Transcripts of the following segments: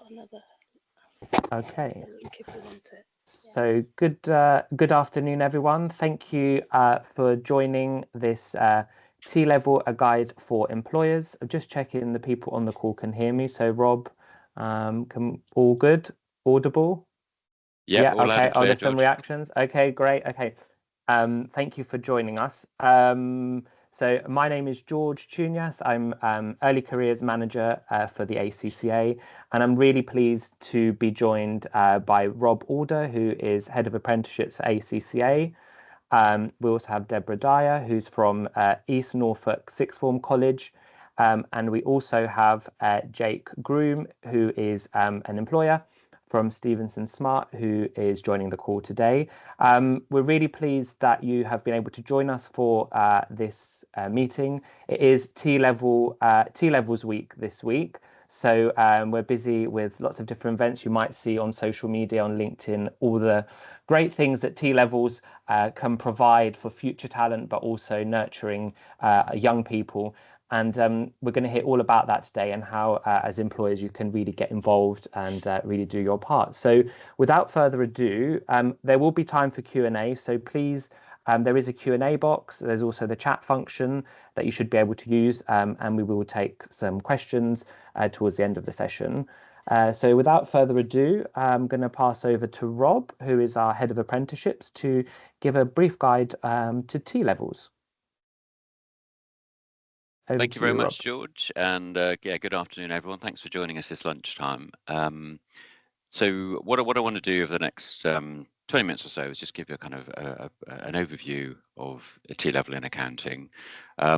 got another Okay. link if you want it. So good afternoon, everyone. Thank you for joining this T-Level, a guide for employers. I'm just checking the people on the call can hear me. So Rob, all good, audible? Yeah, all loud okay. and clear, There's some George. reactions. Okay, great. Okay. Thank you for joining us. So my name is George Tsounias. I'm Early Careers Manager for the ACCA, and I'm really pleased to be joined by Rob Alder, who is Head of Apprenticeships for ACCA. We also have Deborah Dyer, who's from East Norfolk Sixth Form College, and we also have Jake Groom, who is an employer from Stevenson Smart, who is joining the call today. We're really pleased that you have been able to join us for this meeting. It is T-Levels week this week. So we're busy with lots of different events you might see on social media, on LinkedIn, all the great things that T-Levels can provide for future talent, but also nurturing young people. And we're going to hear all about that today and how, as employers, you can really get involved and really do your part. So without further ado, there will be time for Q&A. So please, there is a Q&A box. There's also the chat function that you should be able to use. And we will take some questions towards the end of the session. So without further ado, I'm going to pass over to Rob, who is our Head of Apprenticeships, to give a brief guide to T-Levels. Thank you very much, George. And yeah, good afternoon, everyone. Thanks for joining us this lunchtime. So what I want to do over the next 20 minutes or so is just give you a kind of an overview of a T-level in accounting. I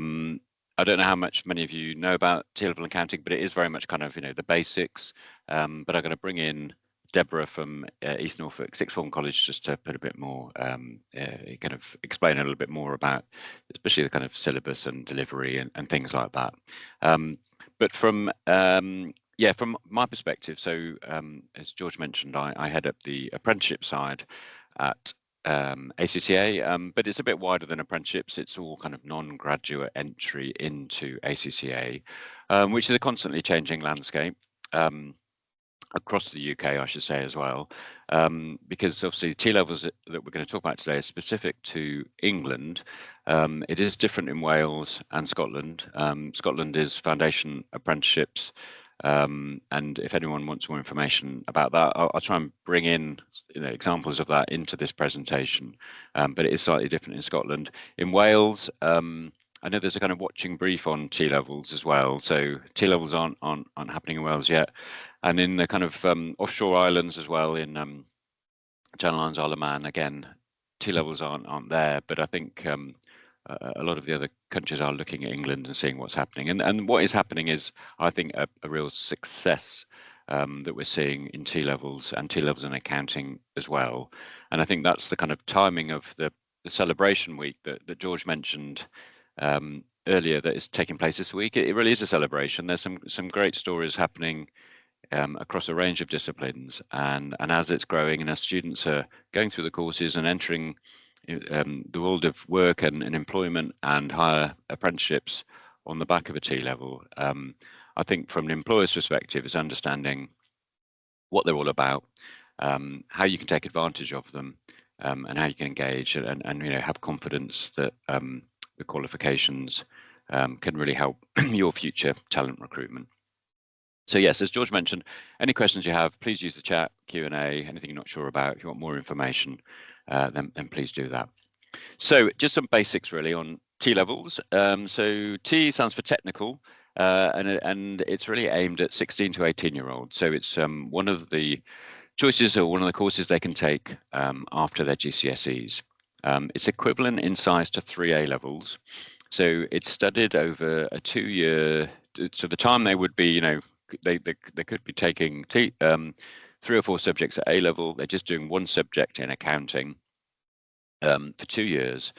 don't know how much many of you know about T-level accounting, but it is very much kind of, the basics. But I'm going to bring in Deborah from East Norfolk Sixth Form College just to put a bit more, kind of explain a little bit more about, especially the kind of syllabus and delivery and things like that. But from my perspective, so as George mentioned, I head up the apprenticeship side at ACCA, but it's a bit wider than apprenticeships. It's all kind of non-graduate entry into ACCA, which is a constantly changing landscape. Across the UK, I should say as well, because obviously T-levels that we're going to talk about today are specific to England. It is different in Wales and Scotland. Scotland is foundation apprenticeships, and if anyone wants more information about that, I'll try and bring in examples of that into this presentation. But it is slightly different in Scotland. In Wales, I know there's a kind of watching brief on T-levels as well. So T-levels aren't happening in Wales yet, and in the kind of offshore islands as well, in Channel Islands, Isle of Man, again, T-levels aren't there. But I think a lot of the other countries are looking at England and seeing what's happening. And what is happening is, I think, a real success that we're seeing in T-levels and T-levels in accounting as well. And I think that's the kind of timing of the celebration week that George mentioned earlier that is taking place this week. It really is a celebration. There's some great stories happening across a range of disciplines, and as it's growing and as students are going through the courses and entering the world of work and employment and higher apprenticeships on the back of a T-level, I think from an employer's perspective is understanding what they're all about, how you can take advantage of them, and how you can engage and have confidence that the qualifications can really help your future talent recruitment. So yes, as George mentioned, any questions you have, please use the chat, Q&A, anything you're not sure about. If you want more information, then please do that. So just some basics really on T-levels. So T stands for technical, and it's really aimed at 16 to 18-year-olds. So it's one of the choices or one of the courses they can take after their GCSEs. It's equivalent in size to 3 A-levels. So it's studied over a 2-year, so the time they would be, they could be taking 3 or 4 subjects at A-level. They're just doing 1 subject in accounting for 2 years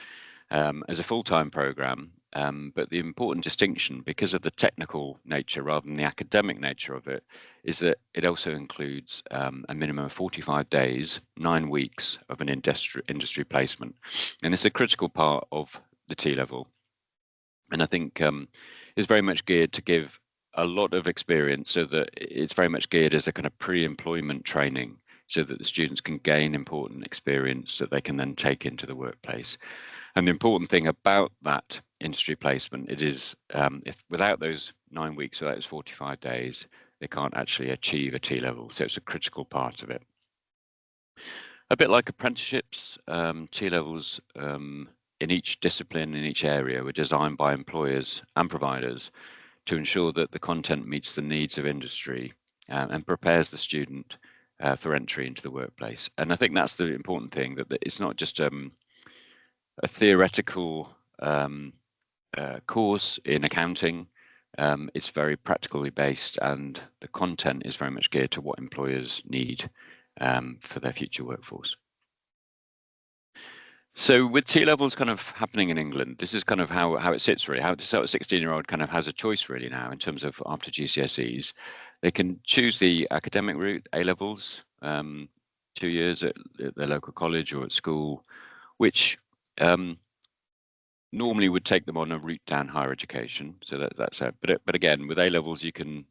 as a full-time program. But the important distinction, because of the technical nature rather than the academic nature of it, is that it also includes a minimum of 45 days, 9 weeks of an industry placement. And it's a critical part of the T-level. And I think it's very much geared to give a lot of experience, so that it's very much geared as a kind of pre-employment training, so that the students can gain important experience that they can then take into the workplace. And the important thing about that industry placement, it is if without those 9 weeks, without those 45 days, they can't actually achieve a T-level. So it's a critical part of it. A bit like apprenticeships, T-levels in each discipline, in each area, were designed by employers and providers to ensure that the content meets the needs of industry and prepares the student for entry into the workplace. And I think that's the important thing, that it's not just a theoretical course in accounting. It's very practically based, and the content is very much geared to what employers need for their future workforce. So with T-levels kind of happening in England, this is kind of how it sits really. How a 16-year-old kind of has a choice really now in terms of after GCSEs. They can choose the academic route, A-levels, 2 years at their local college or at school, which normally would take them on a route down higher education. So that's it. But again, with A-levels, you can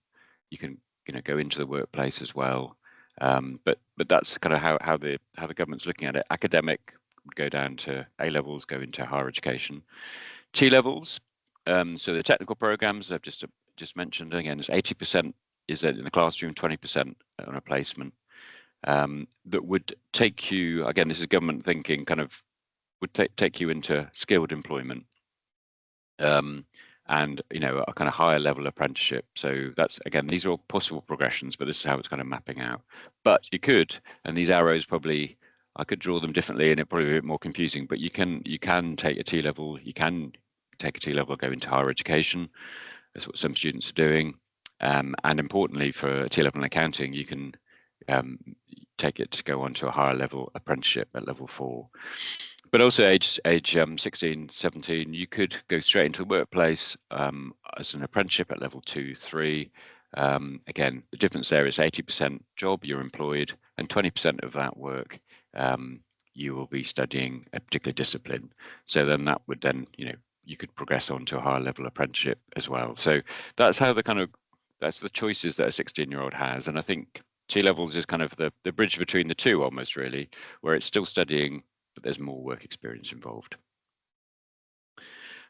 go into the workplace as well. But that's kind of how the government's looking at it. Academic would go down to A-levels, go into higher education. T-levels, so the technical programs I've just mentioned, again, is 80% is in the classroom, 20% on a placement. That would take you, again, this is government thinking, kind of would take you into skilled employment, and a kind of higher level apprenticeship. So that's, again, these are all possible progressions, but this is how it's kind of mapping out. But you could, and these arrows probably, I could draw them differently and it probably be a bit more confusing, but you can take a T-level, you can take a T-level, go into higher education. That's what some students are doing. And importantly, for a T-level in accounting, you can take it to go on to a higher level apprenticeship at level 4. But also age 16, 17, you could go straight into the workplace as an apprenticeship at level 2, 3. Again, the difference there is 80% job, you're employed, and 20% of that work you will be studying a particular discipline. So then that would then, you could progress on to a higher level apprenticeship as well. So that's how that's the choices that a 16-year-old has. And I think T-levels is kind of the bridge between the two almost, really, where it's still studying, but there's more work experience involved.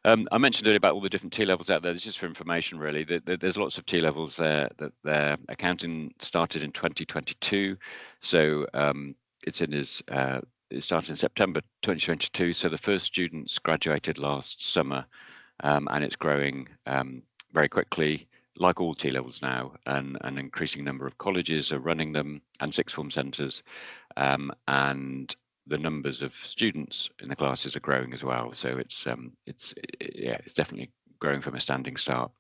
I mentioned earlier about all the different T-levels out there. This is for information, really. There's lots of T-levels there. That accounting started in 2022, so it started in September 2022. So the first students graduated last summer, and it's growing very quickly, like all T-levels now. And an increasing number of colleges are running them, and sixth form centres, and the numbers of students in the classes are growing as well. So it's definitely growing from a standing start.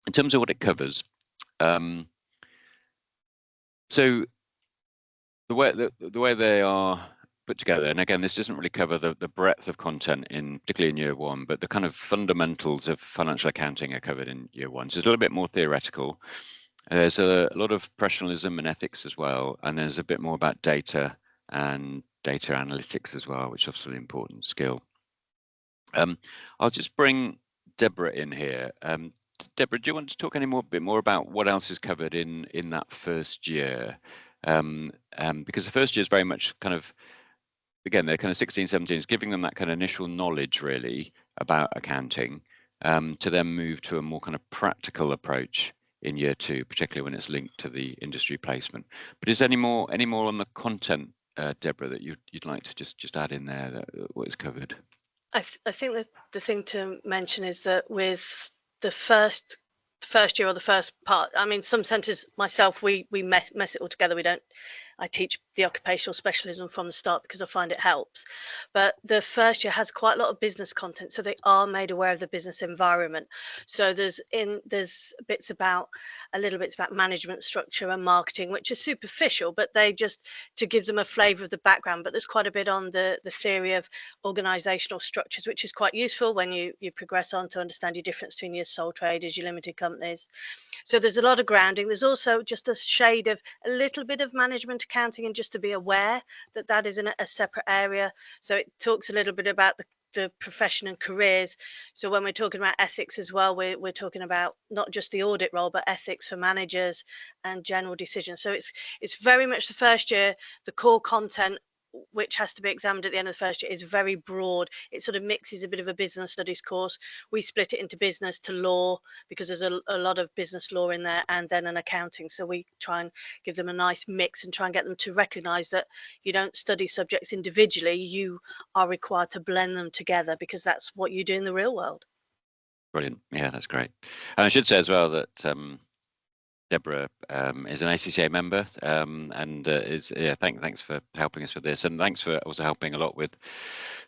In terms of what it covers, so the way they are put together, and again, this doesn't really cover the breadth of content particularly in year 1, but the kind of fundamentals of financial accounting are covered in year 1. So it's a little bit more theoretical. There's a lot of professionalism and ethics as well, and there's a bit more about data and data analytics as well, which is obviously an important skill. I'll just bring Deborah in here. Deborah, do you want to talk a bit more about what else is covered in that first year? Because the first year is very much kind of, again, they're kind of 16, 17, is giving them that kind of initial knowledge really about accounting, to then move to a more kind of practical approach in year 2, particularly when it's linked to the industry placement. But is there any more on the content, Deborah, that you'd like to just add in there, what is covered? I think that the thing to mention is that with the first year or the first part, I mean, some centres, myself, we mess it all together. I teach the occupational specialism from the start because I find it helps. But the first year has quite a lot of business content, so they are made aware of the business environment. So there's bits about management structure and marketing, which is superficial, but they just to give them a flavour of the background. But there's quite a bit on the theory of organisational structures, which is quite useful when you progress on to understand your difference between your sole traders, your limited companies. So there's a lot of grounding. There's also just a shade of a little bit of management accounting, and just to be aware that is in a separate area. So it talks a little bit about the profession and careers. So when we're talking about ethics as well, we're talking about not just the audit role, but ethics for managers and general decisions. So it's very much the first year, the core content, which has to be examined at the end of the first year, is very broad. It sort of mixes a bit of a business studies course. We split it into business to law because there's a lot of business law in there, and then an accounting. So we try and give them a nice mix and try and get them to recognize that you don't study subjects individually, you are required to blend them together, because that's what you do in the real world. Brilliant. Yeah, that's great. And I should say as well that Deborah is an ACCA member, and thanks for helping us with this, and thanks for also helping a lot with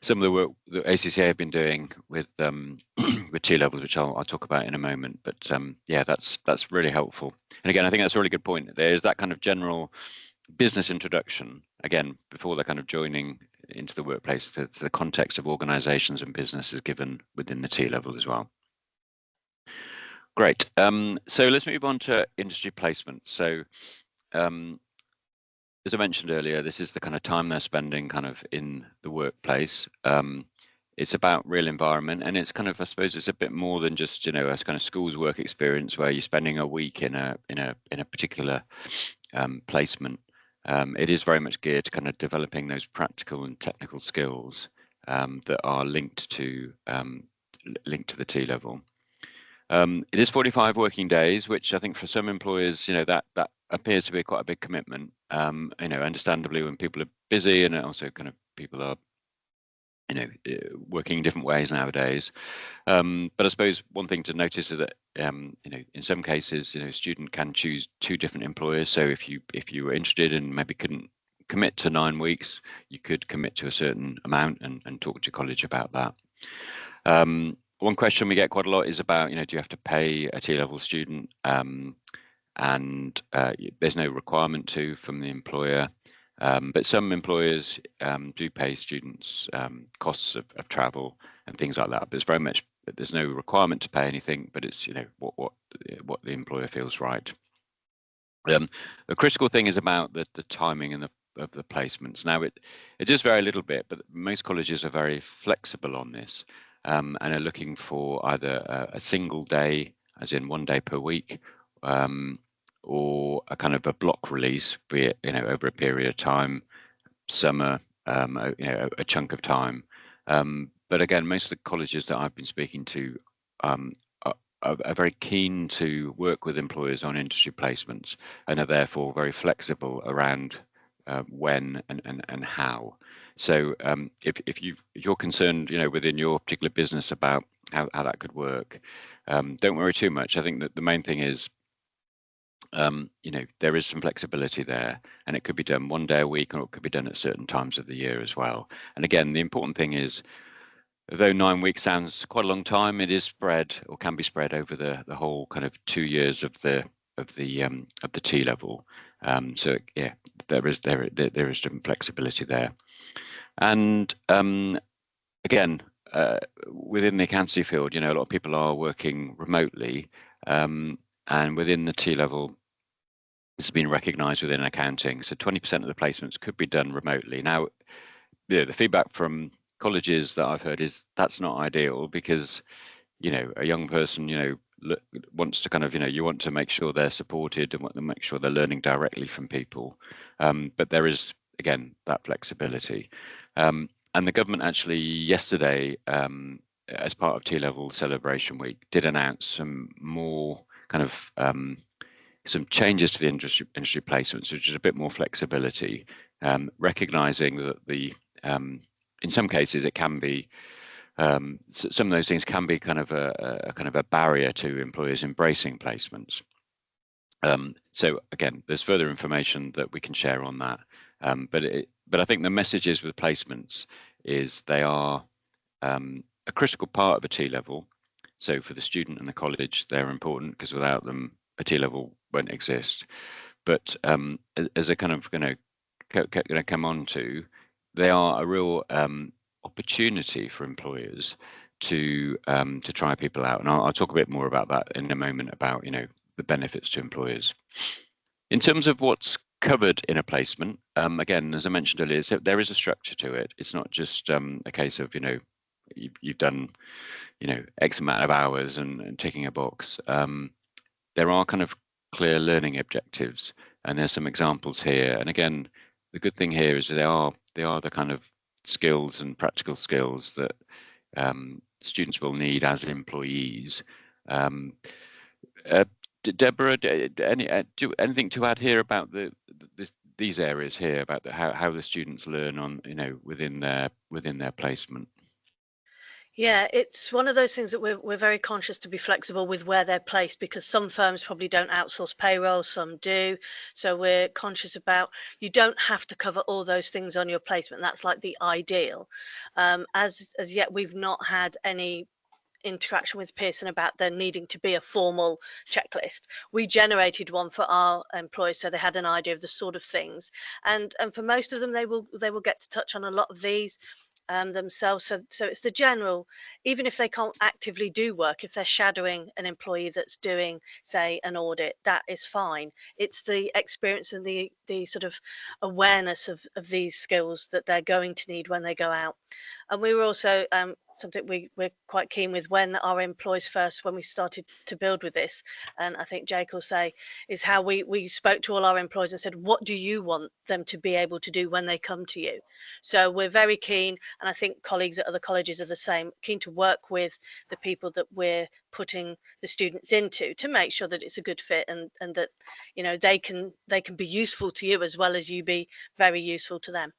some of the work that ACCA have been doing with with T-levels, which I'll talk about in a moment. But yeah, that's really helpful. And again, I think that's a really good point. There's that kind of general business introduction, again, before they're kind of joining into the workplace, to the context of organisations and businesses given within the T-level as well. Great. So let's move on to industry placement. So as I mentioned earlier, this is the kind of time they're spending kind of in the workplace. It's about real environment, and it's kind of, I suppose, it's a bit more than just, you know, a kind of school's work experience where you're spending a week in a particular placement. It is very much geared to kind of developing those practical and technical skills that are linked to the T-level. It is 45 working days, which I think for some employers, you know, that appears to be quite a big commitment. You know, understandably, when people are busy, and also kind of people are, you know, working in different ways nowadays. But I suppose one thing to notice is that, you know, in some cases, you know, a student can choose 2 different employers. So if you were interested and maybe couldn't commit to 9 weeks, you could commit to a certain amount and talk to your college about that. One question we get quite a lot is about, you know, do you have to pay a T-level student? And there's no requirement to from the employer. But some employers do pay students costs of travel and things like that. But it's very much, there's no requirement to pay anything, but it's, you know, what the employer feels right. The critical thing is about the timing and of the placements. Now it does vary a little bit, but most colleges are very flexible on this, and are looking for either a single day, as in 1 day per week, or a kind of a block release, be it, you know, over a period of time, summer, you know, a chunk of time. But again, most of the colleges that I've been speaking to are very keen to work with employers on industry placements, and are therefore very flexible around when and how. So if you're concerned, you know, within your particular business about how that could work, don't worry too much. I think that the main thing is, you know, there is some flexibility there, and it could be done 1 day a week, or it could be done at certain times of the year as well. And again, the important thing is, though 9 weeks sounds quite a long time, it is spread, or can be spread, over the whole kind of 2 years of the T-level. So yeah, there is some flexibility there. And again, within the accountancy field, you know, a lot of people are working remotely, and within the T-level, this has been recognised within accounting. So 20% of the placements could be done remotely. Now, yeah, the feedback from colleges that I've heard is that's not ideal, because, you know, a young person, you know, wants to kind of, you know, you want to make sure they're supported and want to make sure they're learning directly from people. But there is, again, that flexibility. And the government actually yesterday, as part of T-level Celebration Week, did announce some more kind of some changes to the industry placements, which is a bit more flexibility, recognising that in some cases it can be, some of those things can be kind of a barrier to employers embracing placements. So again, there's further information that we can share on that. But I think the messages with placements is they are a critical part of a T-level. So for the student and the college, they're important, because without them, a T-level won't exist. But as I kind of going to come on to, they are a real opportunity for employers to try people out, and I'll talk a bit more about that in a moment, about, you know, the benefits to employers. In terms of what's covered in a placement, again, as I mentioned earlier, so there is a structure to it. It's not just a case of, you know, you've done, X amount of hours and ticking a box. There are kind of clear learning objectives, and there's some examples here. And again, the good thing here is they are the kind of skills and practical skills that students will need as employees. Deborah, anything to add here about these areas here about how the students learn on within their placement? Yeah, it's one of those things that we're very conscious to be flexible with where they're placed, because some firms probably don't outsource payroll, some do. So we're conscious about, you don't have to cover all those things on your placement. That's like the ideal. As yet, we've not had any interaction with Pearson about there needing to be a formal checklist. We generated one for our employees, so they had an idea of the sort of things, and for most of them, they will get to touch on a lot of these themselves. So it's the general, even if they can't actively do work, if they're shadowing an employee that's doing, say, an audit, that is fine. It's the experience and the sort of awareness of these skills that they're going to need when they go out. And we were also something we're quite keen with when our employees first, when we started to build with this, and I think Jake will say, is how we spoke to all our employees and said, what do you want them to be able to do when they come to you? So we're very keen, and I think colleagues at other colleges are the same, keen to work with the people that we're putting the students into to make sure that it's a good fit, and that they can be useful to you as well as you be very useful to them.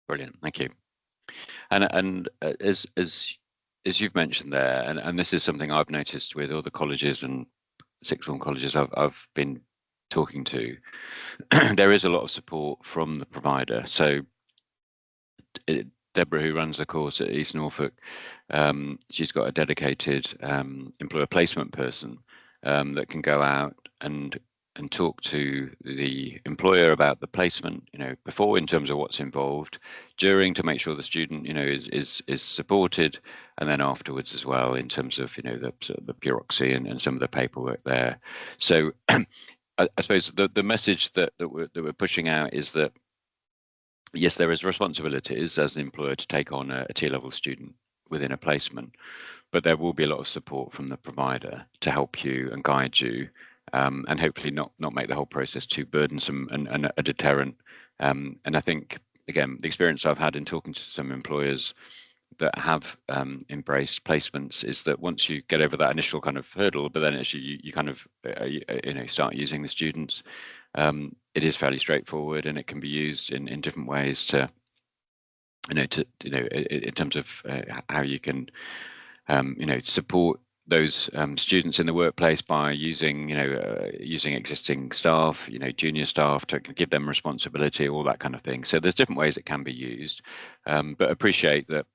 Brilliant, thank you. And as you've mentioned there, and this is something I've noticed with all the colleges and sixth form colleges I've been talking to, there is a lot of support from the provider. So Deborah, who runs the course at East Norfolk, she's got a dedicated employer placement person that can go out and talk to the employer about the placement, before, in terms of what's involved, during, to make sure the student, is supported, and then afterwards as well, in terms of, the bureaucracy and some of the paperwork there. So I suppose the message that we're pushing out is that, yes, there is responsibilities as an employer to take on a tier level student within a placement, but there will be a lot of support from the provider to help you and guide you, and hopefully not make the whole process too burdensome and a deterrent. And I think, again, the experience I've had in talking to some employers that have embraced placements is that once you get over that initial kind of hurdle, but then actually you kind of start using the students, it is fairly straightforward, and it can be used in different ways to in terms of how you can support those students in the workplace by using using existing staff, junior staff, to give them responsibility, all that kind of thing. So there's different ways it can be used, but appreciate that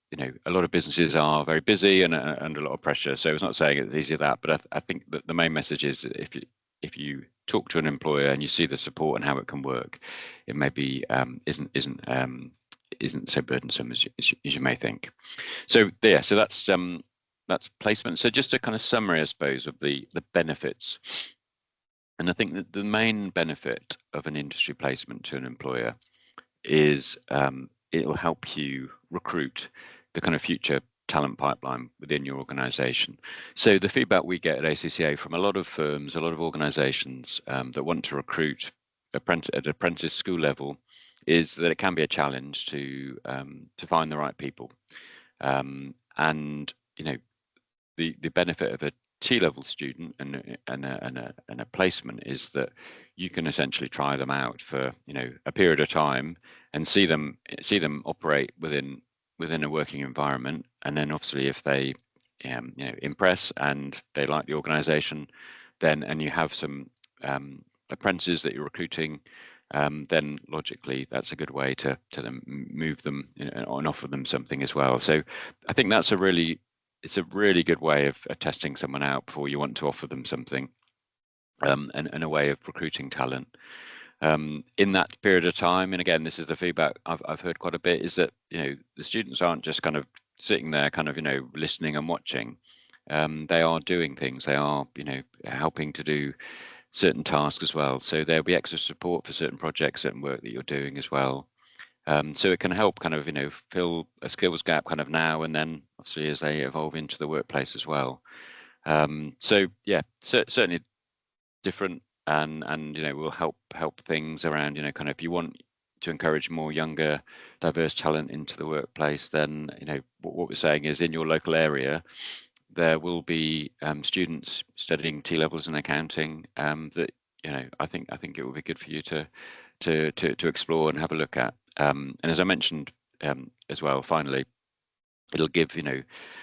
a lot of businesses are very busy and under a lot of pressure. So it's not saying it's easy that, but I think that the main message is that if you talk to an employer and you see the support and how it can work, it maybe isn't so burdensome as you may think. So yeah, so that's placement. So just a kind of summary, I suppose, of the benefits. And I think that the main benefit of an industry placement to an employer is it will help you recruit the kind of future talent pipeline within your organization. So the feedback we get at ACCA from a lot of firms, a lot of organizations that want to recruit at apprentice school level, is that it can be a challenge to find the right people. And the benefit of a T-level student and a placement is that you can essentially try them out for a period of time and see them operate within a working environment, and then obviously if they impress and they like the organization, then, and you have some apprentices that you're recruiting, then logically that's a good way to then move them and offer them something as well. So I think that's it's a really good way of testing someone out before you want to offer them something, and a way of recruiting talent in that period of time. And again, this is the feedback I've heard quite a bit, is that the students aren't just kind of sitting there kind of listening and watching. They are doing things. They are helping to do certain tasks as well. So there'll be extra support for certain projects, certain work that you're doing as well. So it can help kind of, fill a skills gap kind of now and then, obviously, as they evolve into the workplace as well. So yeah, certainly different, and will help things around, kind of, if you want to encourage more younger, diverse talent into the workplace, then what we're saying is, in your local area, there will be students studying T-levels in accounting that I think it will be good for you to explore and have a look at. And as I mentioned as well, finally, it'll give,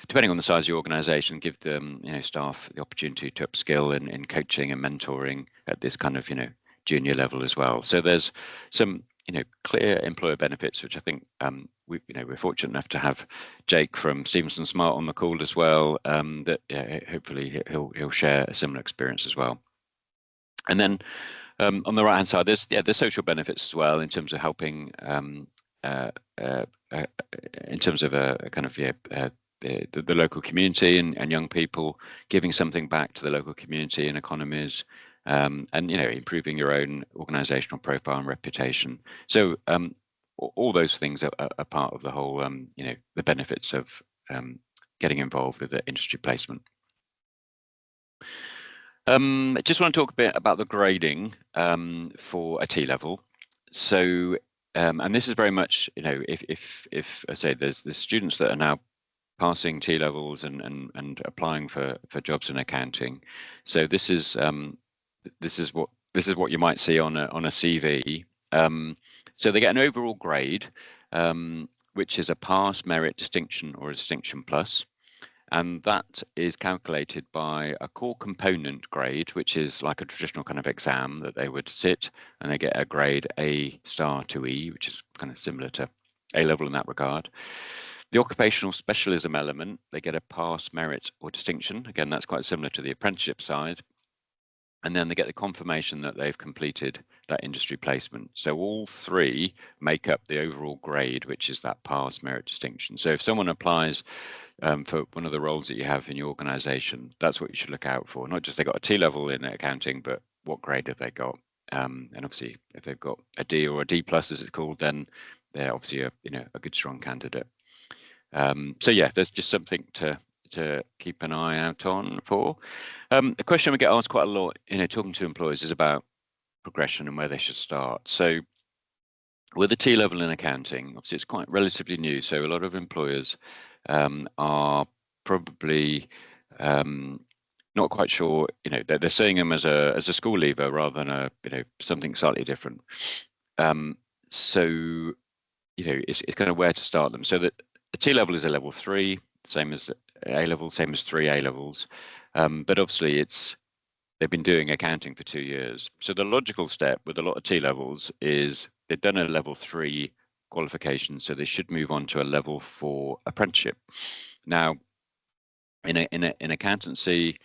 depending on the size of your organization, give them, staff the opportunity to upskill in coaching and mentoring at this kind of, junior level as well. So there's some, clear employer benefits, which I think we're fortunate enough to have Jake from Stevenson Smart on the call as well, that hopefully he'll share a similar experience as well. And then on the right hand side, there's social benefits as well, in terms of helping in terms of a kind of the local community and young people, giving something back to the local community and economies, and improving your own organizational profile and reputation. So all those things are part of the whole the benefits of getting involved with the industry placement. I just want to talk a bit about the grading for a T-level. So and this is very much, if I say there's students that are now passing T-levels and applying for jobs in accounting. So this is what you might see on a CV. So they get an overall grade, which is a pass, merit, distinction, or a distinction plus. And that is calculated by a core component grade, which is like a traditional kind of exam that they would sit, and they get a grade A* to E, which is kind of similar to A-level in that regard. The occupational specialism element, they get a pass, merit, or distinction. Again, that's quite similar to the apprenticeship side. And then they get the confirmation that they've completed that industry placement. So all three make up the overall grade, which is that pass, merit, distinction. So if someone applies for one of the roles that you have in your organization, that's what you should look out for. Not just they got a T-level in accounting, but what grade have they got? And obviously, if they've got a D or a D+, as it's called, then they're obviously a good, strong candidate. So yeah, there's just something to keep an eye out on for. A question we get asked quite a lot, talking to employers, is about progression and where they should start. So with a T-level in accounting, obviously it's quite relatively new, so a lot of employers are probably not quite sure. They're seeing them as a school leaver rather than something slightly different. So it's kind of where to start them. So that a T-level is a level 3, same as A-level, same as 3 A-levels, but obviously they've been doing accounting for 2 years. So the logical step with a lot of T-levels is they've done a level 3 qualification, so they should move on to a level 4 apprenticeship. Now, in accountancy,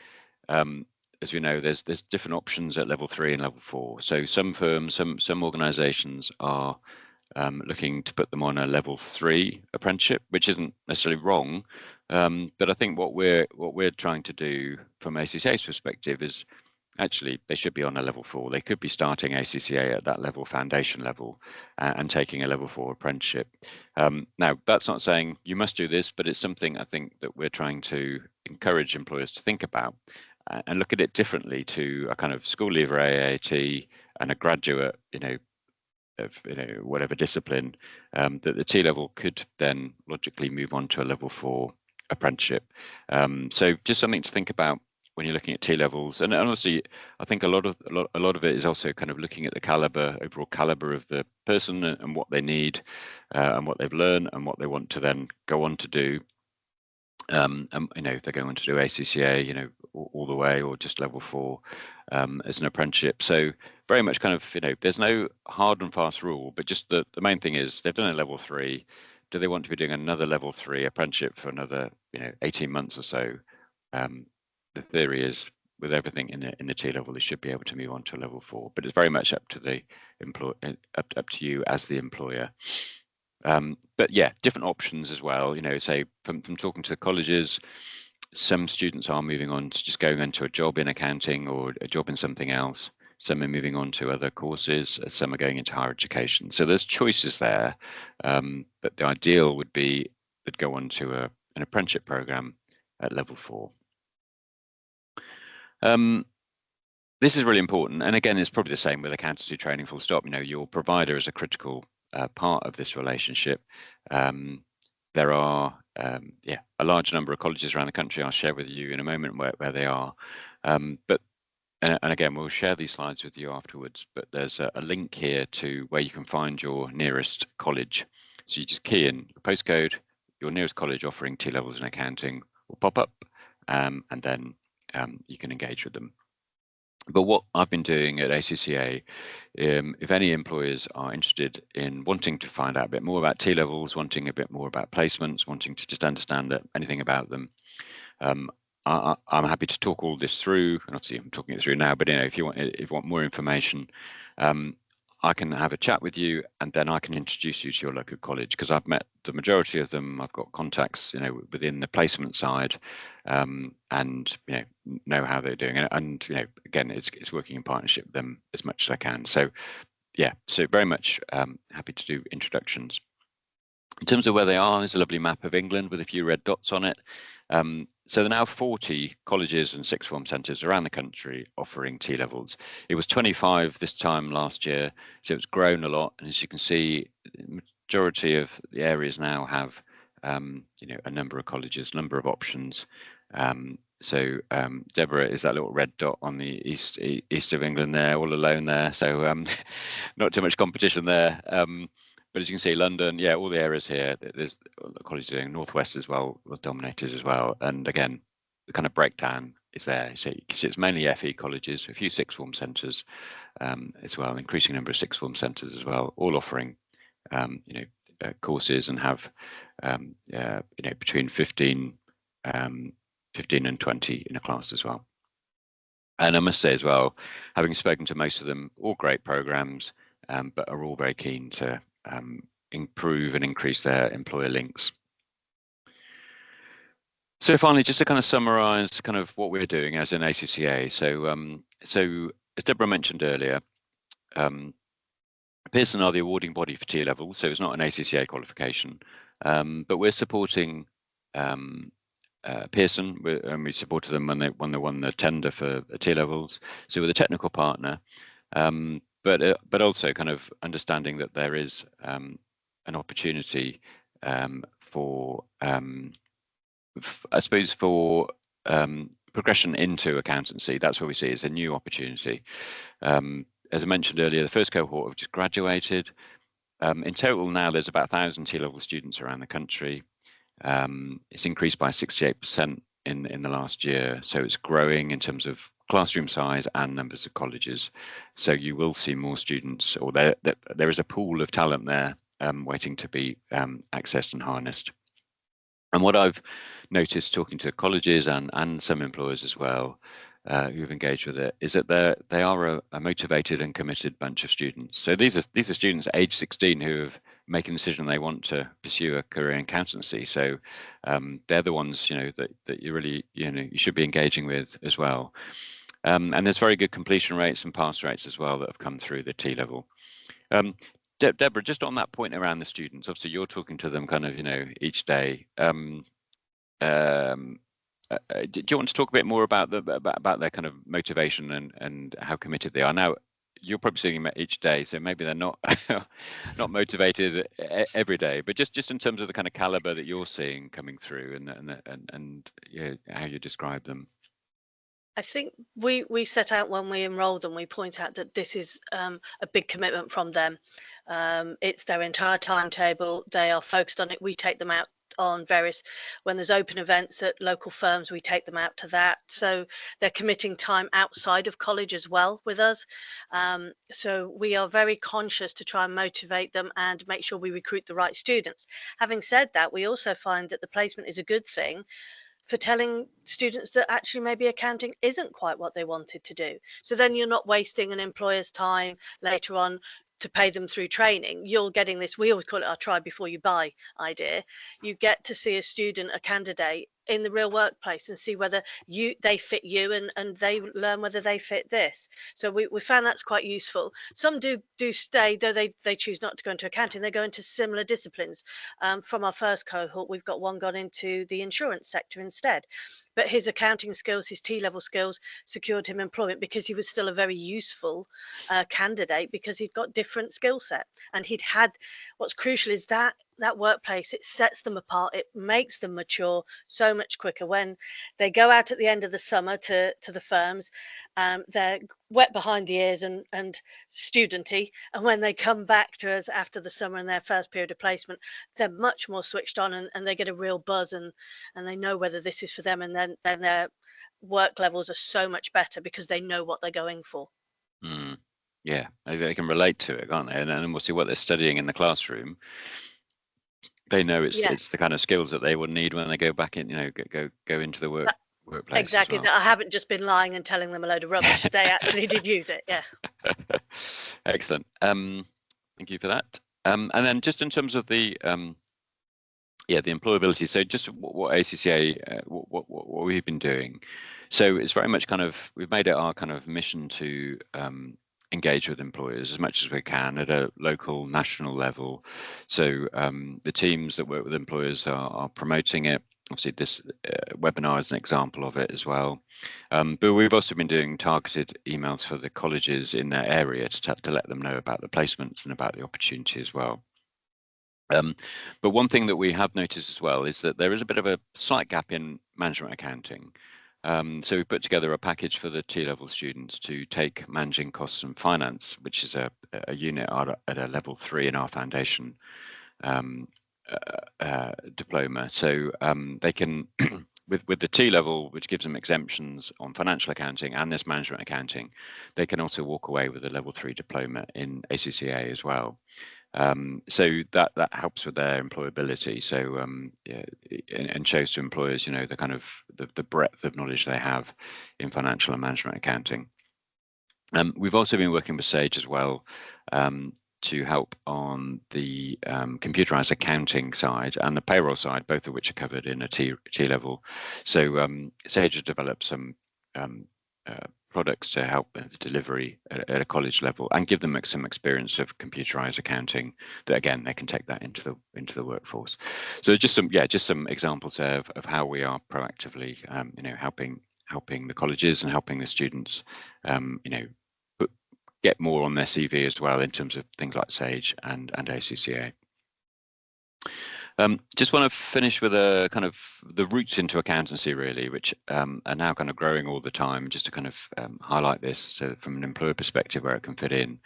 as we know, there's different options at level 3 and level 4. So some firms, some organizations are looking to put them on a level 3 apprenticeship, which isn't necessarily wrong, but I think what we're trying to do from ACCA's perspective is actually they should be on a level 4. They could be starting ACCA at that level, foundation level, and taking a level 4 apprenticeship. Now, that's not saying you must do this, but it's something I think that we're trying to encourage employers to think about and look at it differently to a kind of school leaver AAT and a graduate, of whatever discipline, that the T-level could then logically move on to a level 4 apprenticeship. So just something to think about when you're looking at T-levels, and honestly, I think a lot of it is also kind of looking at the overall caliber of the person and what they need, and what they've learned and what they want to then go on to do. And if they're going to do ACCA, all the way, or just level 4 as an apprenticeship. So very much kind of, there's no hard and fast rule, but just the main thing is they've done a level 3. Do they want to be doing another level 3 apprenticeship for another 18 months or so? The theory is with everything in the T-level, they should be able to move on to a level 4, but it's very much up to the up to you as the employer. But yeah, different options as well. Say from talking to colleges, some students are moving on to just going into a job in accounting or a job in something else. some are moving on to other courses, some are going into higher education. So there's choices there, but the ideal would be they'd go on to an apprenticeship program at level 4. This is really important, and again, it's probably the same with accountancy training full stop. Your provider is a critical part of this relationship. There are a large number of colleges around the country. I'll share with you in a moment where they are, but and again, we'll share these slides with you afterwards, but there's a link here to where you can find your nearest college. So you just key in your postcode, your nearest college offering T-levels in accounting will pop up, and then you can engage with them. But what I've been doing at ACCA, if any employers are interested in wanting to find out a bit more about T-levels, wanting a bit more about placements, wanting to just understand anything about them, I'm happy to talk all this through, and obviously I'm talking it through now, but if you want more information, I can have a chat with you, and then I can introduce you to your local college, because I've met the majority of them. I've got contacts, within the placement side, and know how they're doing, and again, it's working in partnership with them as much as I can. So yeah, so very much happy to do introductions. In terms of where they are, there's a lovely map of England with a few red dots on it. So there are now 40 colleges and sixth form centres around the country offering T-levels. It was 25 this time last year, so it's grown a lot. And as you can see, the majority of the areas now have, a number of colleges, number of options. So Deborah is that little red dot on the east of England there, all alone there. So not too much competition there. But as you can see, London, yeah, all the areas here, there's colleges doing Northwest as well, was dominated as well. And again, the kind of breakdown is there. So you can see it's mainly FE colleges, a few sixth form centres as well, increasing number of sixth form centres as well, all offering, courses and have, between 15 and 20 in a class as well. And I must say as well, having spoken to most of them, all great programs, but are all very keen to improve and increase their employer links. So finally, just to kind of summarize kind of what we're doing as an ACCA. So as Deborah mentioned earlier, Pearson are the awarding body for T-levels, so it's not an ACCA qualification, but we're supporting Pearson, and we supported them when they won the tender for T-levels. So we're the technical partner, but also kind of understanding that there is an opportunity for I suppose for progression into accountancy. That's what we see as a new opportunity. As I mentioned earlier, the first cohort have just graduated. In total now there's about 1,000 T-level students around the country. It's increased by 68% in the last year, so it's growing in terms of classroom size and numbers of colleges. So you will see more students, or there is a pool of talent there waiting to be accessed and harnessed. And what I've noticed talking to colleges and some employers as well who've engaged with it is that they are a motivated and committed bunch of students. So these are students age 16 who have making the decision they want to pursue a career in accountancy. So they're the ones that you really you should be engaging with as well. And there's very good completion rates and pass rates as well that have come through the T-level. Deborah, just on that point around the students, obviously you're talking to them kind of each day. Do you want to talk a bit more about their kind of motivation and how committed they are? Now you're probably seeing them each day, so maybe they're not not motivated every day, but just in terms of the kind of caliber that you're seeing coming through and how you describe them. I think we set out when we enrolled them, we point out that this is a big commitment from them. It's their entire timetable. They are focused on it. We take them out on when there's open events at local firms, we take them out to that. So they're committing time outside of college as well with us. So we are very conscious to try and motivate them and make sure we recruit the right students. Having said that, we also find that the placement is a good thing for telling students that actually maybe accounting isn't quite what they wanted to do. So then you're not wasting an employer's time later on to pay them through training. You're getting this, we always call it our try before you buy idea. You get to see a student, a candidate in the real workplace and see whether they fit you, and they learn whether they fit this. So we found that's quite useful. Some do stay, though they choose not to go into accounting. They go into similar disciplines. From our first cohort, we've got one gone into the insurance sector instead, but his accounting skills, his T-level skills, secured him employment because he was still a very useful candidate, because he'd got different skill set, and he'd had, what's crucial is that workplace, it sets them apart, it makes them mature so much quicker. When they go out at the end of the summer to the firms, they're wet behind the ears and studenty, and when they come back to us after the summer and their first period of placement, they're much more switched on, and they get a real buzz, and they know whether this is for them, and then their work levels are so much better because they know what they're going for. Yeah, they can relate to it, can't they? And then we'll see what they're studying in the classroom. They know it's the kind of skills that they will need when they go back in, go into the workplace. Exactly. As well. I haven't just been lying and telling them a load of rubbish. They actually did use it. Yeah. Excellent. Thank you for that. And then just in terms of the employability. So just what ACCA, what we've been doing. So it's very much we've made it our kind of mission to engage with employers as much as we can at a local, national level. So the teams that work with employers are promoting it. Obviously, this webinar is an example of it as well. But we've also been doing targeted emails for the colleges in their area to let them know about the placements and about the opportunity as well. But one thing that we have noticed as well is that there is a bit of a slight gap in management accounting. So we put together a package for the T-level students to take managing costs and finance, which is a unit at a level 3 in our foundation diploma. So they can, with the T-level, which gives them exemptions on financial accounting and this management accounting, they can also walk away with a level 3 diploma in ACCA as well. So that helps with their employability. So and shows to employers, the kind of the breadth of knowledge they have in financial and management accounting. We've also been working with Sage as well to help on the computerized accounting side and the payroll side, both of which are covered in a T level. So Sage has developed some products to help with the delivery at a college level and give them some experience of computerized accounting that, again, they can take that into the workforce. So just some examples of how we are proactively helping the colleges and helping the students get more on their CV as well in terms of things like Sage and ACCA. Just want to finish with a kind of the routes into accountancy, really, which are now kind of growing all the time, just to kind of highlight this, so from an employer perspective where it can fit in.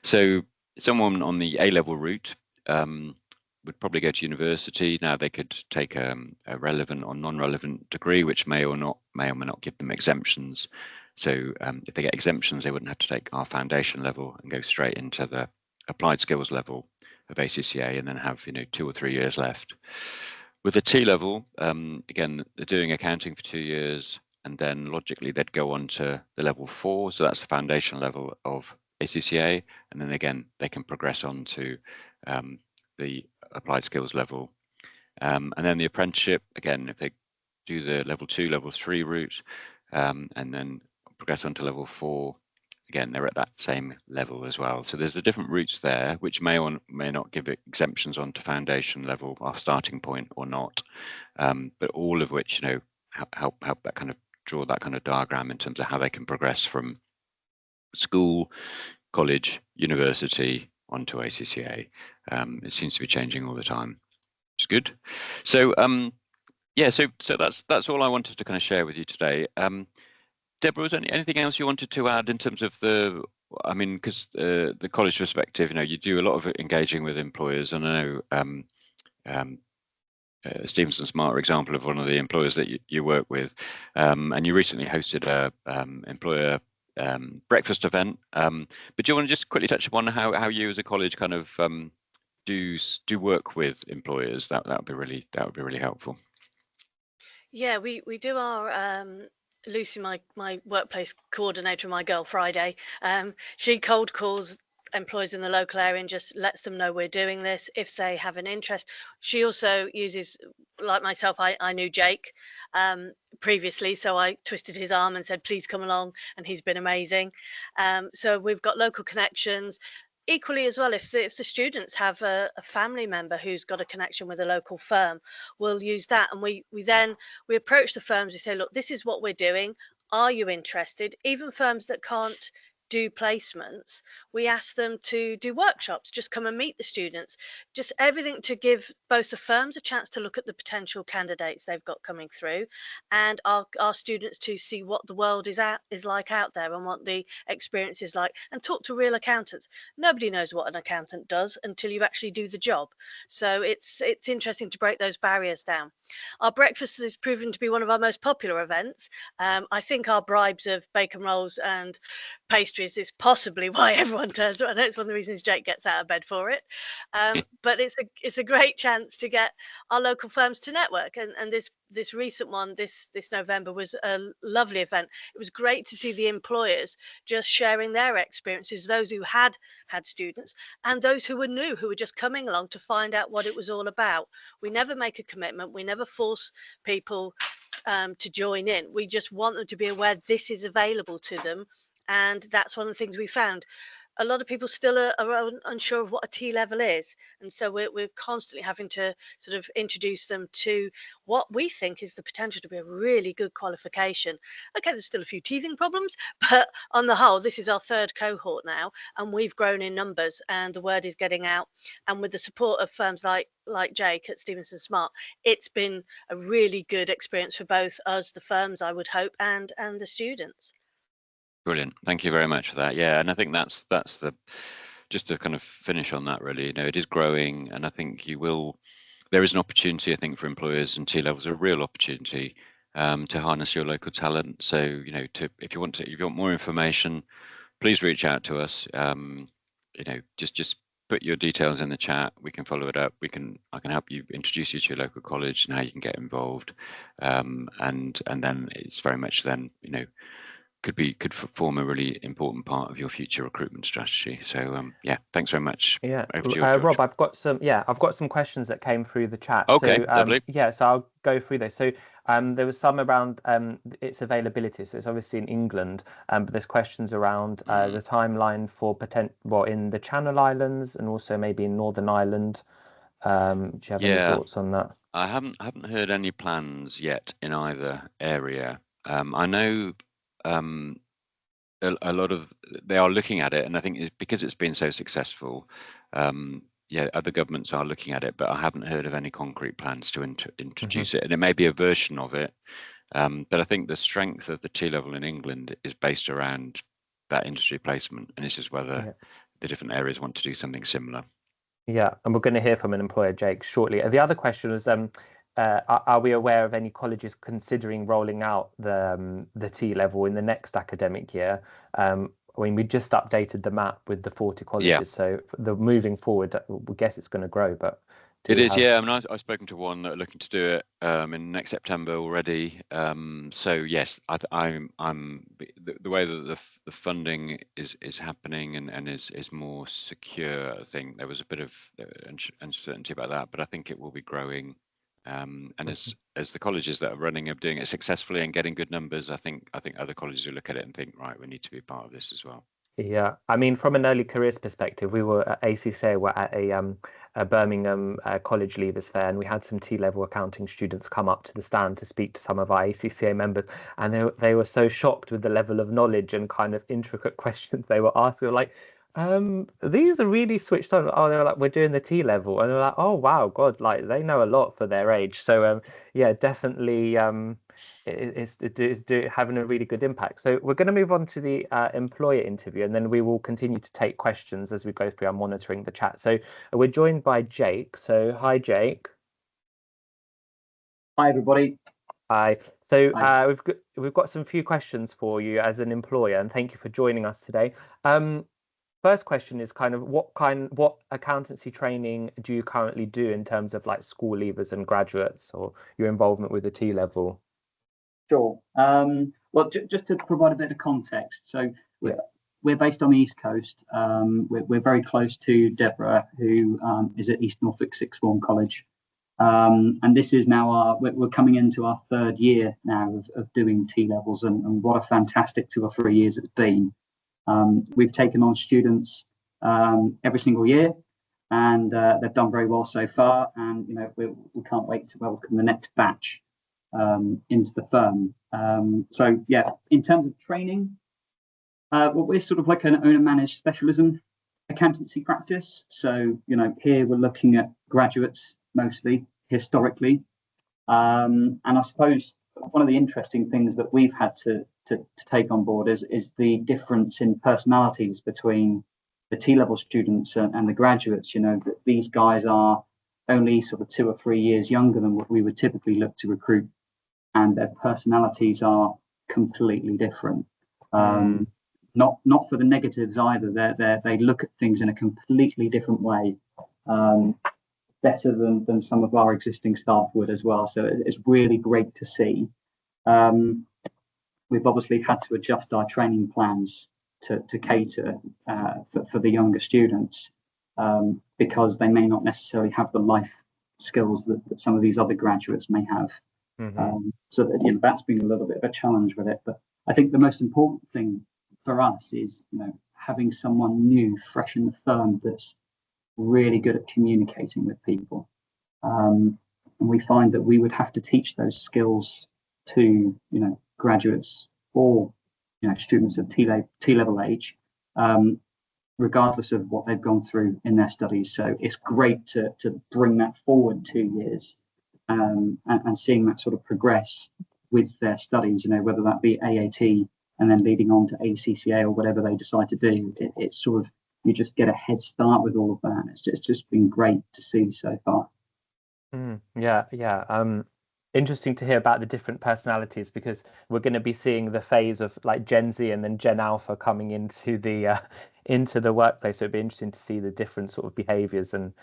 So someone on the A-level route would probably go to university. Now they could take a relevant or non-relevant degree, which may or may not give them exemptions. So if they get exemptions, they wouldn't have to take our foundation level and go straight into the applied skills level of ACCA and then have 2 or 3 years left. With the T level, again, they're doing accounting for 2 years, and then logically they'd go on to the level 4, so that's the foundation level of ACCA, and then again they can progress on to the applied skills level, and then the apprenticeship, again, if they do the level 2, level 3 route, and then progress on to level 4, again, they're at that same level as well. So there's the different routes there, which may or may not give exemptions onto foundation level, our starting point, or not. But all of which, help that kind of draw that kind of diagram in terms of how they can progress from school, college, university onto ACCA. It seems to be changing all the time. It's good. So so that's all I wanted to kind of share with you today. Deborah, was there anything else you wanted to add in terms of because the college perspective, you do a lot of engaging with employers, and I know Stevenson Smart example of one of the employers that you work with, and you recently hosted a employer breakfast event. But do you want to just quickly touch upon how you as a college kind of do work with employers? That would be really helpful. Yeah, we do our Lucy, my workplace coordinator, my girl Friday, she cold calls employers in the local area and just lets them know we're doing this if they have an interest. She also uses, like myself, I knew Jake previously, so I twisted his arm and said, please come along, and he's been amazing. So we've got local connections. Equally as well, if the students have a family member who's got a connection with a local firm, we'll use that, and we approach the firms. We say, look, this is what we're doing. Are you interested? Even firms that can't do placements, we ask them to do workshops, just come and meet the students, just everything to give both the firms a chance to look at the potential candidates they've got coming through, and our students to see what the world is like out there and what the experience is like, and talk to real accountants. Nobody knows what an accountant does until you actually do the job, so it's interesting to break those barriers down. Our breakfast has proven to be one of our most popular events. I think our bribes of bacon rolls and pastries is possibly why everyone turns up. I know it's one of the reasons Jake gets out of bed for it. But it's a great chance to get our local firms to network. And this recent one, this November, was a lovely event. It was great to see the employers just sharing their experiences, those who had students and those who were new, who were just coming along to find out what it was all about. We never make a commitment. We never force people to join in. We just want them to be aware this is available to them. And that's one of the things we found. A lot of people still are unsure of what a T-level is. And so we're constantly having to sort of introduce them to what we think is the potential to be a really good qualification. Okay, there's still a few teething problems, but on the whole, this is our third cohort now, and we've grown in numbers and the word is getting out. And with the support of firms like Jake at Stevenson Smart, it's been a really good experience for both us, the firms, I would hope, and the students. Brilliant. Thank you very much for that. Yeah, and I think that's the, just to kind of finish on that, really, it is growing, and I think there is an opportunity, I think, for employers, and T-levels are a real opportunity to harness your local talent. So, if you want more information, please reach out to us. Just put your details in the chat. We can follow it up. I can help you, introduce you to your local college and how you can get involved. And then it's very much then, could form a really important part of your future recruitment strategy. So yeah, thanks very much. Yeah, Rob, I've got some questions that came through the chat. Okay, lovely. Yeah, so I'll go through those. So there was some around its availability. So it's obviously in England, but there's questions around the timeline for in the Channel Islands and also maybe in Northern Ireland. Do you have any thoughts on that? I haven't heard any plans yet in either area. I know a lot of, they are looking at it, and I think because it's been so successful, other governments are looking at it, but I haven't heard of any concrete plans to introduce it. And it may be a version of it, but I think the strength of the T-level in England is based around that industry placement, and it's just whether the different areas want to do something similar. Yeah, and we're going to hear from an employer, Jake, shortly. The other question was, are we aware of any colleges considering rolling out the T-level in the next academic year? We just updated the map with the 40 colleges, so moving forward, we guess it's going to grow. But it is, yeah. I mean, I've spoken to one that are looking to do it in next September already. So yes, I'm the way that the funding is happening and is more secure. I think there was a bit of uncertainty about that, but I think it will be growing. And as the colleges that are doing it successfully and getting good numbers, I think other colleges will look at it and think, right, we need to be part of this as well. Yeah, I mean, from an early careers perspective, we were at ACCA, we're at a Birmingham college leavers fair, and we had some T-level accounting students come up to the stand to speak to some of our ACCA members, and they were so shocked with the level of knowledge and kind of intricate questions they were asking. They were like, these are really switched on. Oh, they're like, we're doing the T-level, and they're like, oh wow, God, like they know a lot for their age. So yeah, definitely it's having a really good impact. So we're going to move on to the employer interview, and then we will continue to take questions as we go through. I'm monitoring the chat. So we're joined by Jake. So hi, Jake. Hi, everybody. Hi. So we've got some few questions for you as an employer, and thank you for joining us today. First question is kind of what accountancy training do you currently do in terms of like school leavers and graduates, or your involvement with the T-level? Sure. Well, just to provide a bit of context. So we're based on the East Coast. We're very close to Deborah, who is at East Norfolk Sixth Form College. And this is now we're coming into our third year now of doing T-levels, and what a fantastic 2 or 3 years it's been. We've taken on students every single year, and they've done very well so far. And we can't wait to welcome the next batch into the firm. So yeah, in terms of training, we're sort of like an owner-managed specialism accountancy practice. So here we're looking at graduates mostly historically, and I suppose one of the interesting things that we've had to take on board is the difference in personalities between the T-level students and the graduates. That these guys are only sort of 2 or 3 years younger than what we would typically look to recruit, and their personalities are completely different. Not for the negatives either. They look at things in a completely different way, better than some of our existing staff would as well. So it's really great to see. We've obviously had to adjust our training plans to cater for the younger students, because they may not necessarily have the life skills that some of these other graduates may have. So that, that's been a little bit of a challenge with it. But I think the most important thing for us is having someone new, fresh in the firm, that's really good at communicating with people. And we find that we would have to teach those skills to graduates or students of T-level age, regardless of what they've gone through in their studies. So it's great to bring that forward 2 years, and seeing that sort of progress with their studies, whether that be AAT and then leading on to ACCA or whatever they decide to do. It's sort of, you just get a head start with all of that. It's just been great to see so far. Yeah. Interesting to hear about the different personalities, because we're going to be seeing the phase of like Gen Z and then Gen Alpha coming into the workplace. So it'd be interesting to see the different sort of behaviors. And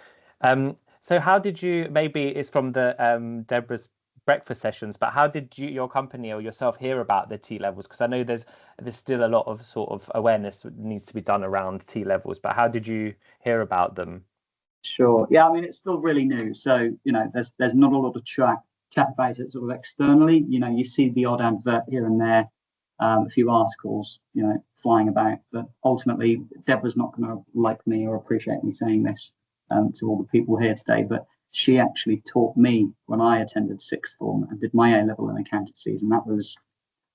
so how did you, maybe it's from the Deborah's breakfast sessions, but how did your company or yourself hear about the T-levels? Because I know there's still a lot of sort of awareness that needs to be done around T-levels, but how did you hear about them? Sure. Yeah, I mean, it's still really new. So, there's not a lot of chat about it sort of externally. You see the odd advert here and there, a few articles, flying about, but ultimately Deborah's not going to like me or appreciate me saying this to all the people here today, but she actually taught me when I attended sixth form and did my A-level in accountancies, and that was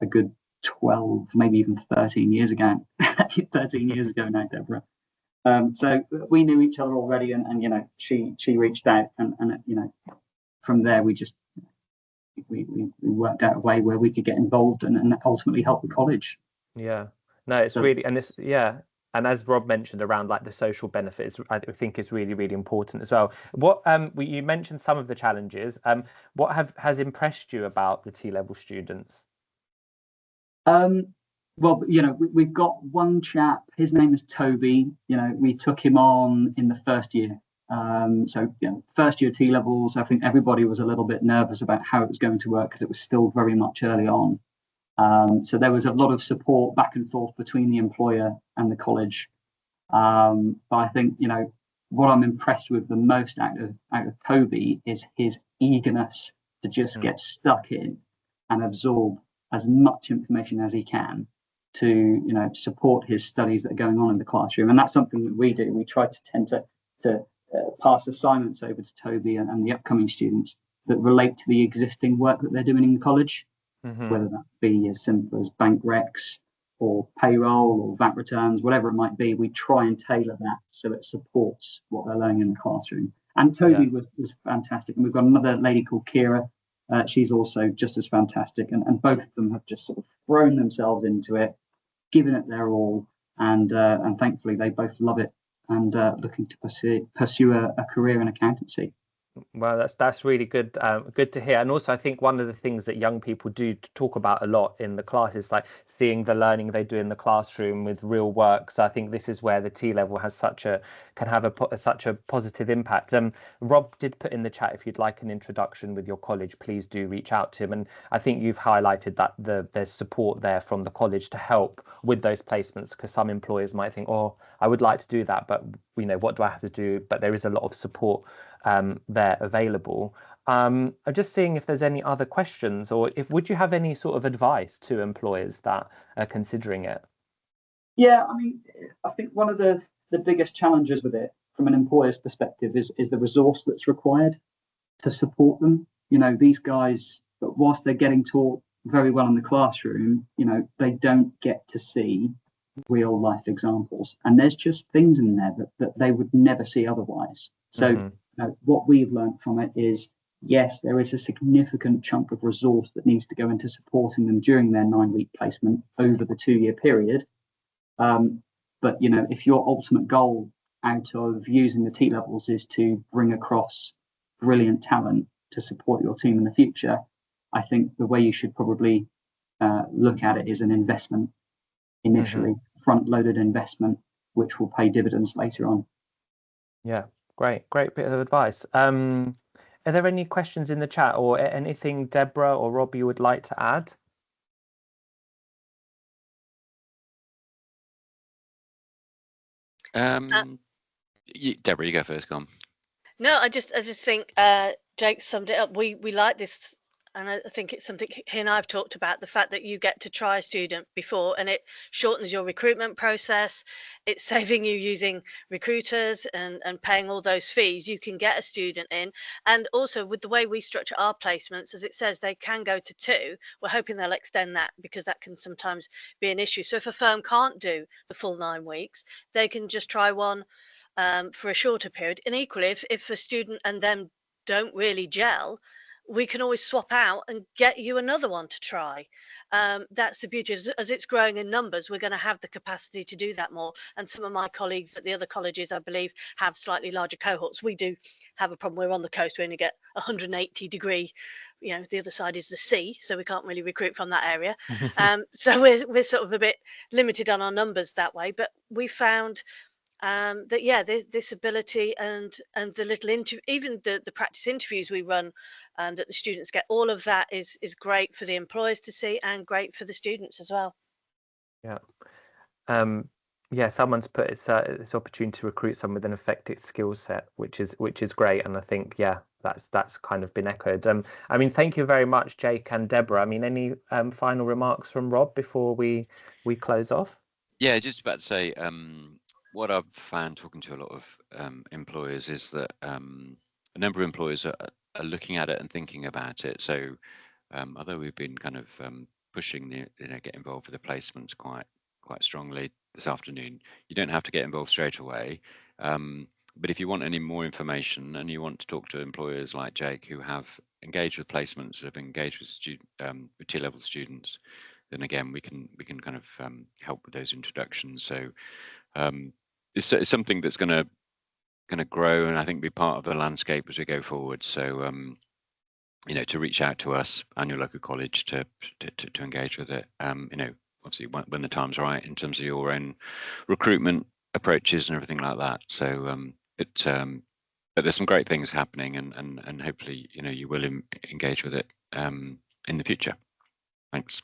a good 12, maybe even 13 years ago. 13 years ago now, Deborah. So we knew each other already, and she reached out, and from there we worked out a way where we could get involved and ultimately help the college. Yeah, no, it's really, and it's, yeah. And as Rob mentioned around like the social benefits, I think is really, really important as well. What you mentioned some of the challenges. What has impressed you about the T-level students? Well, we've got one chap. His name is Toby. We took him on in the first year. So first year T-levels. I think everybody was a little bit nervous about how it was going to work because it was still very much early on. So there was a lot of support back and forth between the employer and the college. But I think, what I'm impressed with the most out of Toby is his eagerness to just get stuck in and absorb as much information as he can to, support his studies that are going on in the classroom. And that's something that we do. We try to tend to pass assignments over to Toby and the upcoming students that relate to the existing work that they're doing in college. Whether that be as simple as bank recs or payroll or VAT returns, whatever it might be, we try and tailor that so it supports what they're learning in the classroom. And Toby was fantastic. And we've got another lady called Kira. She's also just as fantastic. And both of them have just sort of thrown themselves into it, given it their all. And thankfully, they both love it and looking to pursue a career in accountancy. Well, that's really good. Good to hear. And also, I think one of the things that young people do talk about a lot in the class is like seeing the learning they do in the classroom with real work. So I think this is where the T level has can have such a positive impact. Rob did put in the chat, if you'd like an introduction with your college, please do reach out to him. And I think you've highlighted that there's support there from the college to help with those placements, because some employers might think, oh, I would like to do that, but what do I have to do? But there is a lot of support there available. I'm just seeing if there's any other questions, or would you have any sort of advice to employers that are considering it? Yeah, I mean, I think one of the biggest challenges with it from an employer's perspective is the resource that's required to support them. These guys, whilst they're getting taught very well in the classroom, they don't get to see real life examples, and there's just things in there that they would never see otherwise. So what we've learned from it is, yes, there is a significant chunk of resource that needs to go into supporting them during their 9-week placement over the 2-year period. But if your ultimate goal out of using the T levels is to bring across brilliant talent to support your team in the future, I think the way you should probably look at it is an investment initially, front-loaded investment, which will pay dividends later on. Yeah, great bit of advice. Are there any questions in the chat, or anything Deborah or Rob you would like to add? Deborah, you go first. Go on. No, I just think Jake summed it up. We like this, and I think it's something he and I've talked about, the fact that you get to try a student before, and it shortens your recruitment process. It's saving you using recruiters and paying all those fees. You can get a student in, and also with the way we structure our placements, as it says, they can go to 2. We're hoping they'll extend that, because that can sometimes be an issue. So if a firm can't do the full 9 weeks, they can just try one for a shorter period. And equally, if a student and them don't really gel, we can always swap out and get you another one to try. That's the beauty. As it's growing in numbers, we're going to have the capacity to do that more. And some of my colleagues at the other colleges, I believe, have slightly larger cohorts. We do have a problem. We're on the coast. We only get 180 degree. The other side is the sea, so we can't really recruit from that area. So we're sort of a bit limited on our numbers that way. But we found that this ability and the little even the practice interviews we run that the students get, all of that is great for the employers to see, and great for the students as well. Someone's put it's opportunity to recruit someone with an effective skill set, which is great, and I think that's kind of been echoed. Thank you very much, Jake and Deborah. Any final remarks from Rob before we close off? Yeah, just about to say, what I've found talking to a lot of employers is that a number of employers are looking at it and thinking about it. So although we've been kind of pushing get involved with the placements quite strongly this afternoon, you don't have to get involved straight away. But if you want any more information and you want to talk to employers like Jake who have engaged with placements, that have engaged with T-level students, then again we can kind of help with those introductions. So it's something that's going to grow, and I think be part of the landscape as we go forward. So to reach out to us and your local college to engage with it. Obviously when the time's right in terms of your own recruitment approaches and everything like that. So but there's some great things happening, and hopefully you will engage with it in the future. Thanks.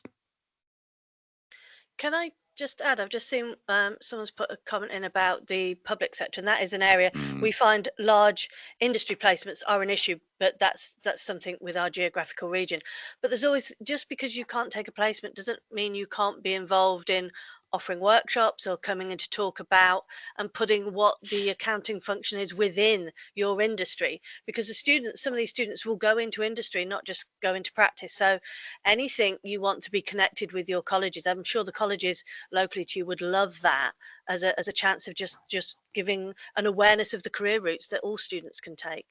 Can I just add, I've just seen someone's put a comment in about the public sector, and that is an area we find large industry placements are an issue, but that's something with our geographical region. But there's always, just because you can't take a placement doesn't mean you can't be involved in offering workshops or coming in to talk about and putting what the accounting function is within your industry, because some of these students will go into industry, not just go into practice. So anything you want to be connected with your colleges, I'm sure the colleges locally to you would love that as a chance of just giving an awareness of the career routes that all students can take.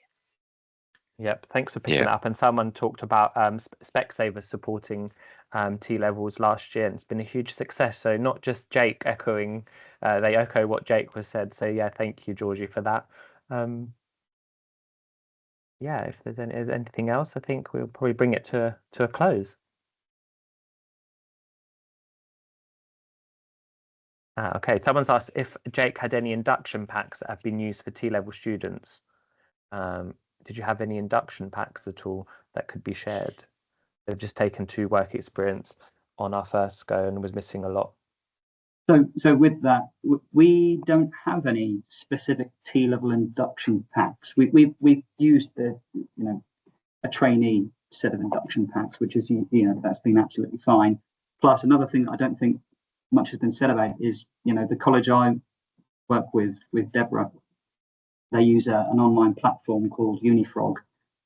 Yep, thanks for picking that up. And someone talked about Specsavers supporting T-levels last year, and it's been a huge success. So not just Jake echoing, they echo what Jake was said. So yeah, thank you, Georgie, for that. yeah, if there's anything else, I think we'll probably bring it to a close. Okay, someone's asked if Jake had any induction packs that have been used for T-level students. Did you have any induction packs at all that could be shared? They've just taken 2 work experience on our first go and was missing a lot. So with that, we don't have any specific T-level induction packs. We've used a trainee set of induction packs, which is that's been absolutely fine. Plus, another thing that I don't think much has been said about is the college I work with Deborah. They use an online platform called Unifrog,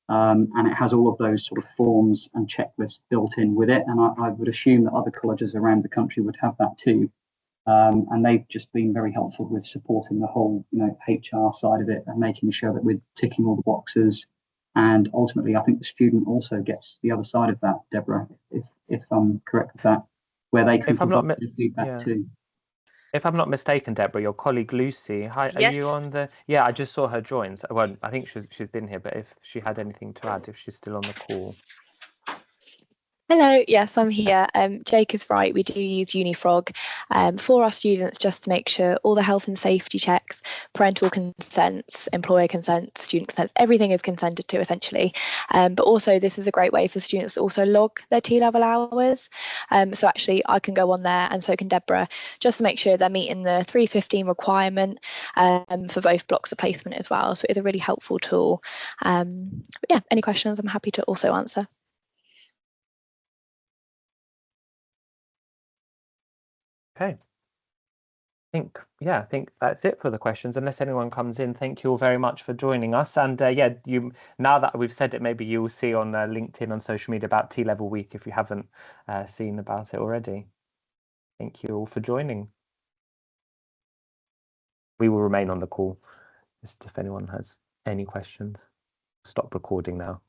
and it has all of those sort of forms and checklists built in with it. And I would assume that other colleges around the country would have that too. And they've just been very helpful with supporting the whole HR side of it and making sure that we're ticking all the boxes. And ultimately, I think the student also gets the other side of that, Deborah, if I'm correct with that, where they can provide their feedback too. If I'm not mistaken, Deborah, your colleague Lucy, hi, Yes. are you on the? Yeah, I just saw her join. So, well, I think she's been here, but if she had anything to add, if she's still on the call. Hello, yes, I'm here. Jake is right, we do use Unifrog for our students just to make sure all the health and safety checks, parental consents, employer consents, student consents, everything is consented to essentially. But also this is a great way for students to also log their T-level hours. So actually I can go on there and so can Deborah, just to make sure they're meeting the 315 requirement for both blocks of placement as well. So it's a really helpful tool. But yeah, any questions I'm happy to also answer. Okay. I think that's it for the questions. Unless anyone comes in, thank you all very much for joining us. And yeah, now that we've said it, maybe you will see on LinkedIn, on social media about T-Level Week if you haven't seen about it already. Thank you all for joining. We will remain on the call just if anyone has any questions. Stop recording now.